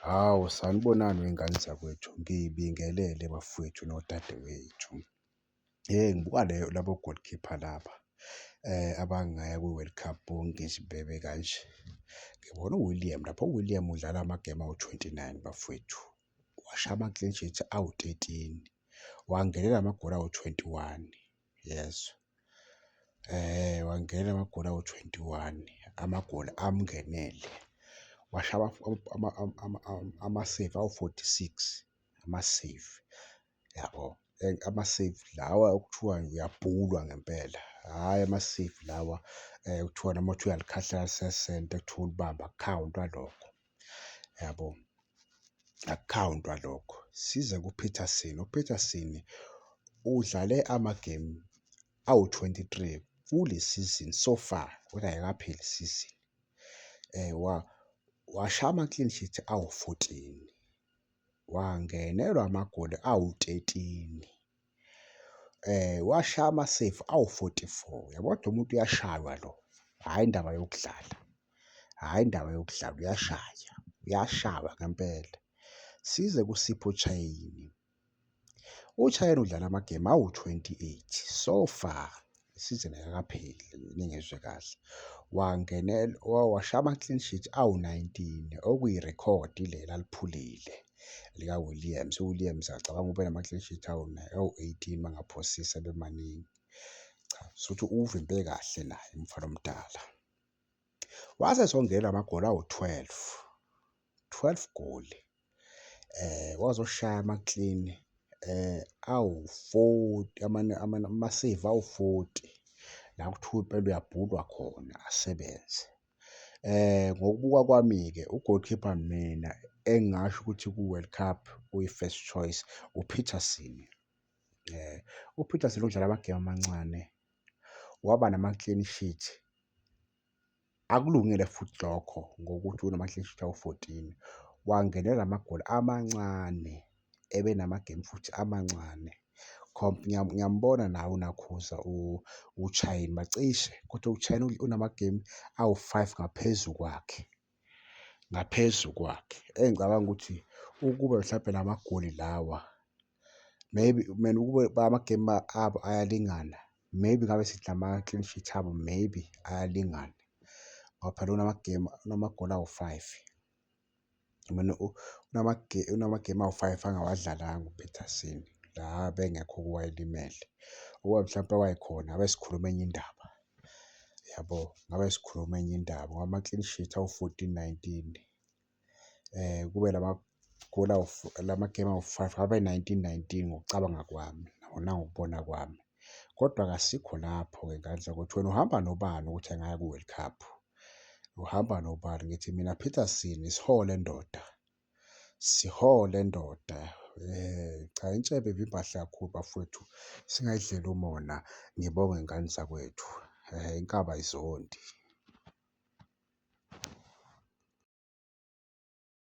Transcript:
Hawu, sanibonani wey'ngane zakwethu, ngiyibingelele bafowethu nodadewethu. Ngibuka labo goalkeeper laba abangaya kwi-World Cup bonke bebe kanje. Ngibona uWilliam lapho, uWilliam udlala amagemu awu-29 bafowethu, washiya ama-clean sheet awu-13, wangenela amagoli awu-21, yezwa. Wangenela amagoli awu-21, amagoli amngenele. Washiya ama-save awu-46, ama-save, yabo. Ama-save lawa okuthiwa uyabhulwa ngempela, hhayi ama-save lawa kuthiwa noma uthi uyalikhahlela lisesenta kuthiwa ulibamba, akukhawuntwa lokho, yabo, akukhawuntwa lokho. Size kuPeterson, uPeterson udlale amagemu awu-23 kule season so far, kodwa ayikapheli isizini. Washiya ama-clean sheet awu-14, wangenelwa amagoli awu-13, washiya ama-save awu-44. Yabo kodwa umuntu uyashaywa lo, hhayi indaba yokudlala, hhayi indaba yokudlala, uyashaywa ngempela. Size kuSipho Chayini. UChayini udlala amagemu awu-28 so far, isizini ayikapheli ningezwe kahle. Washiya ama-clean sheet awu-19, okuyirekhodi lela aliphulile lika-Williams. U-Williams acabanga ube nama-clean sheet awu-18 mangaphosisa bemaningi. Cha, suthi uvimbe kahle naye umfana omdala. Wase esongenela amagoli awu-12, 12 goli. Wazoshaya ama-clean awu-40, ama-save awu-40, la kuthiwa impela uyabhulwa khona asebenze. Ngokubuka kwami-ke u-goalkeeper mina engingasho ukuthi ku-World Cup uyi-first choice uPeterson. UPeterson udlala amagemu amancane, waba nama-clean sheet, akulungile futhi lokho ngokuthi unama-clean sheet awu-14, wangenela amagoli amancane, ebe namagemu futhi amancane. Ngiyambona nawe uNakhuza uChayini bacishe, kodwa uChayini unamagemu awu-5 ngaphezu kwakhe. Engicabanga ukuthi ukube mhlawumbe namagoli lawa, maybe ukube amagemu abo ayalingana, maybe ngabe sithi lama-clean sheet abo maybe ayalingana, ngoba phela unamagoli awu-5. Unamagemu awu-5 angawadlalanga uPeterson, la bengekho owayelimele. Ukuba mhlawumpe wayekhona ngabe sikhuluma enye indaba, yabo, ngabe sikhuluma enye indaba ngoba ama-clean sheet awu-14, 19, kube lamagemu awu-5 abe 19 ngokucabanga kwami nangokubona kwami. Kodwa kasikho lapho-ke ngane zakwethu. Wena uhamba nobani ukuthi angaya ku-World Cup? Uhamba nobani? Ngithi mina Peterson, sihole ndoda, sihole ndoda. Cha, intshebe ivimba kahle kakhulu bafowethu, singayidleli umona. Ngibonge ngane zakwethu, inkaba ayizondi.